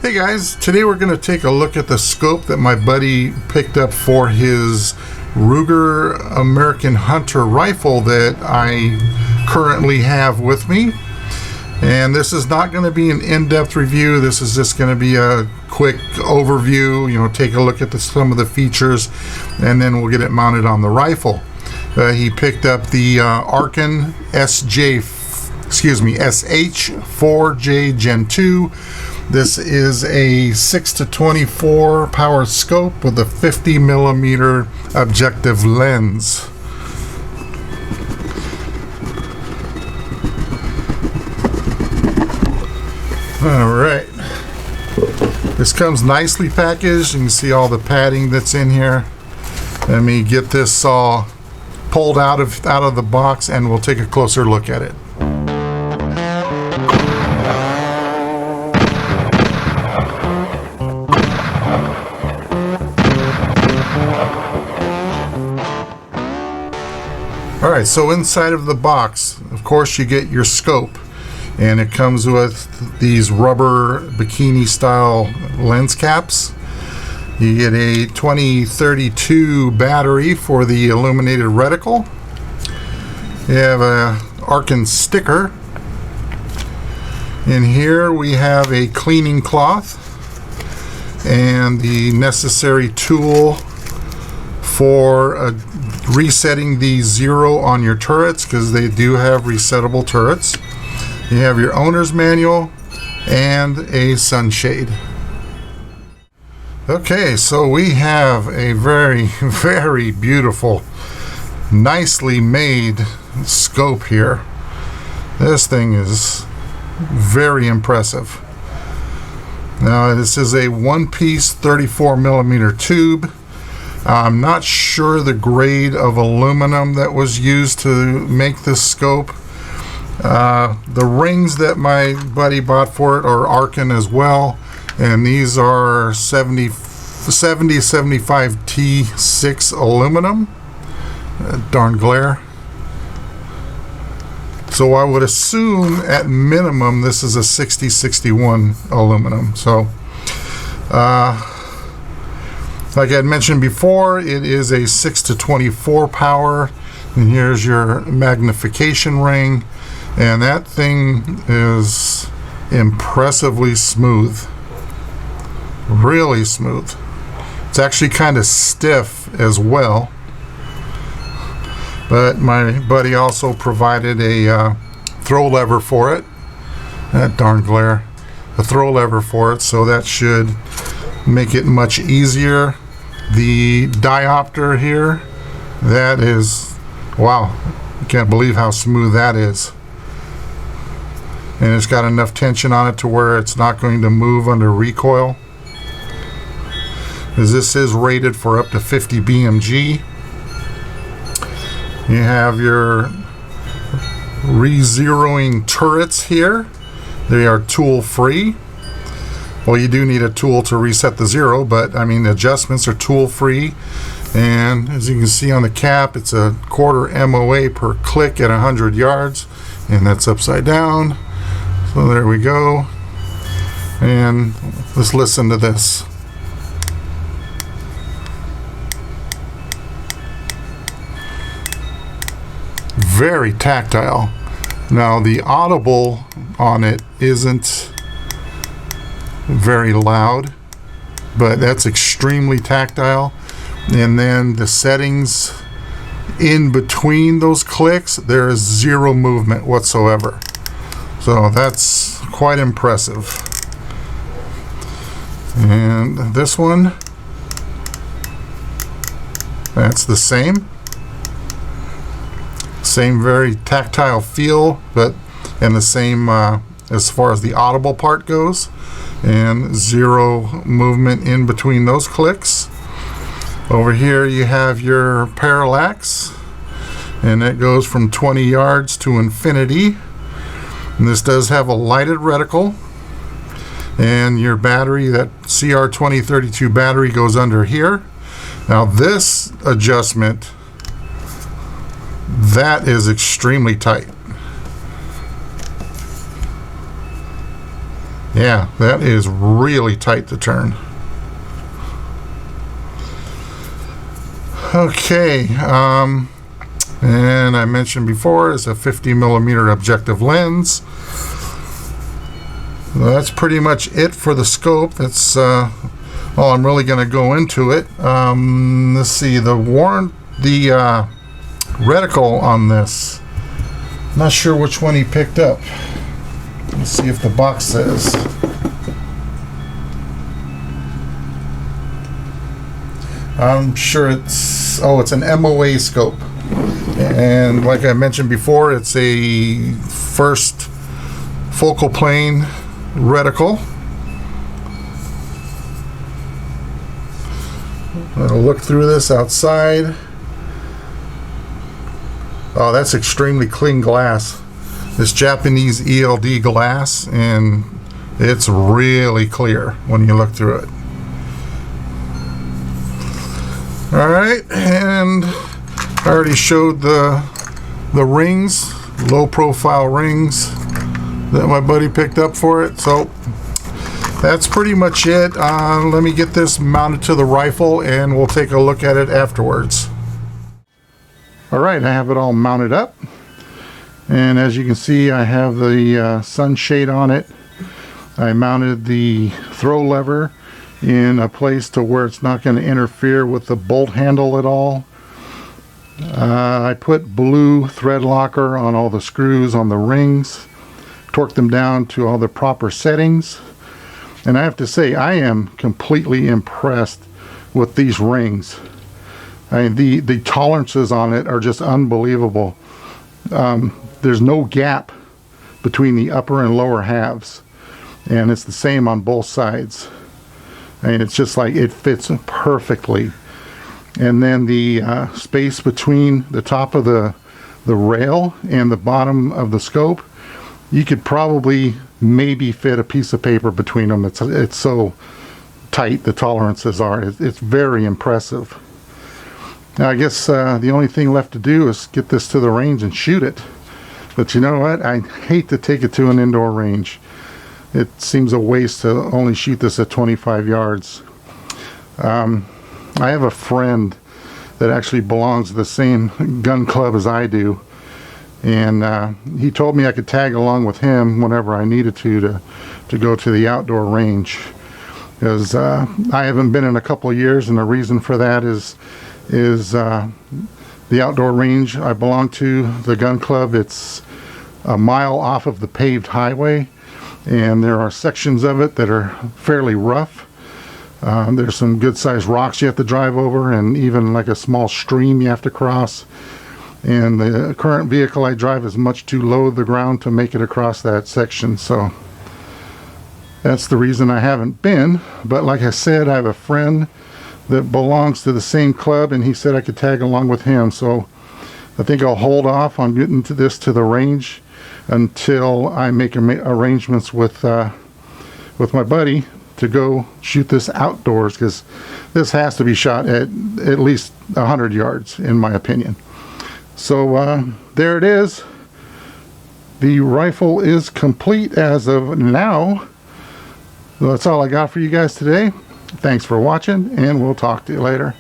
Hey guys, today we're going to take a look at the scope that my buddy picked up for his Ruger American Hunter rifle that I currently have with me. And this is not going to be an in-depth review. This is just going to be a quick overview, take a look at some of the features, and then we'll get it mounted on the rifle. He picked up the Arken SH4J Gen 2. This is a 6-24 power scope with a 50mm objective lens. Alright, this comes nicely packaged. You can see all the padding that's in here. Let me get this all pulled out of the box and we'll take a closer look at it. Alright, so inside of the box, of course, you get your scope, and it comes with these rubber bikini style lens caps. You get a 2032 battery for the illuminated reticle. You have a Arken sticker. In here we have a cleaning cloth and the necessary tool for resetting the zero on your turrets, because they do have resettable turrets. You have your owner's manual and a sunshade. Okay, so we have a very, very beautiful, nicely made scope here. This thing is very impressive. Now, this is a one-piece 34mm tube. I'm not sure the grade of aluminum that was used to make this scope. The rings that my buddy bought for it are Arken as well, and these are 7075 T6 aluminum. Darn glare. So I would assume at minimum this is a 6061 aluminum. So like I had mentioned before, it is a 6-24 power, and here's your magnification ring, and that thing is impressively smooth, really smooth. It's actually kind of stiff as well, but my buddy also provided a throw lever for it. That darn glare. A throw lever for it, so that should make it much easier. The diopter here, that is, wow, I can't believe how smooth that is. And it's got enough tension on it to where it's not going to move under recoil, as this is rated for up to 50 BMG. You have your re-zeroing turrets here. They are tool free. Well, you do need a tool to reset the zero, but I mean, the adjustments are tool free. And as you can see on the cap, it's a 1/4 MOA per click at 100 yards, and that's upside down. So there we go. And let's listen to this. Very tactile. Now, the audible on it isn't very loud, but that's extremely tactile. And then the settings in between those clicks, there is zero movement whatsoever. So that's quite impressive. And this one, that's the same very tactile feel, but and the same as far as the audible part goes, and zero movement in between those clicks. Over here you have your parallax, and it goes from 20 yards to infinity. And this does have a lighted reticle, and your battery, that CR2032 battery, goes under here. Now this adjustment, that is extremely tight. Yeah, that is really tight to turn. Okay, and I mentioned before is a 50mm objective lens. Well, that's pretty much it for the scope. That's all I'm really going to go into it. Let's see, the reticle on this. Not sure which one he picked up. Let's see if the box says. I'm sure it's an MOA scope, and like I mentioned before, it's a first focal plane reticle. I'll look through this outside. Oh, that's extremely clean glass. This Japanese ELD glass, and it's really clear when you look through it. Alright, and I already showed the rings, low profile rings that my buddy picked up for it, so that's pretty much it. Let me get this mounted to the rifle and we'll take a look at it afterwards. Alright, I have it all mounted up, and as you can see I have the sunshade on it. I mounted the throw lever in a place to where it's not going to interfere with the bolt handle at all. I put blue thread locker on all the screws on the rings, torqued them down to all the proper settings, and I have to say I am completely impressed with these rings. I mean, the tolerances on it are just unbelievable. There's no gap between the upper and lower halves, and it's the same on both sides. I mean, it's just like it fits perfectly. And then the space between the top of the rail and the bottom of the scope, you could probably maybe fit a piece of paper between them. It's so tight, the tolerances are. It's very impressive. Now I guess the only thing left to do is get this to the range and shoot it. But you know what? I hate to take it to an indoor range. It seems a waste to only shoot this at 25 yards. I have a friend that actually belongs to the same gun club as I do, and he told me I could tag along with him whenever I needed to go to the outdoor range, because I haven't been in a couple of years, and the reason for that is the outdoor range I belong to, the gun club, it's a mile off of the paved highway, and there are sections of it that are fairly rough. There's some good sized rocks you have to drive over, and even like a small stream you have to cross, and the current vehicle I drive is much too low to the ground to make it across that section, so that's the reason I haven't been. But like I said, I have a friend that belongs to the same club, and he said I could tag along with him, so I think I'll hold off on getting to the range until I make arrangements with my buddy to go shoot this outdoors, because this has to be shot at least 100 yards in my opinion. So there it is. The rifle is complete as of now. So that's all I got for you guys today. Thanks for watching, and we'll talk to you later.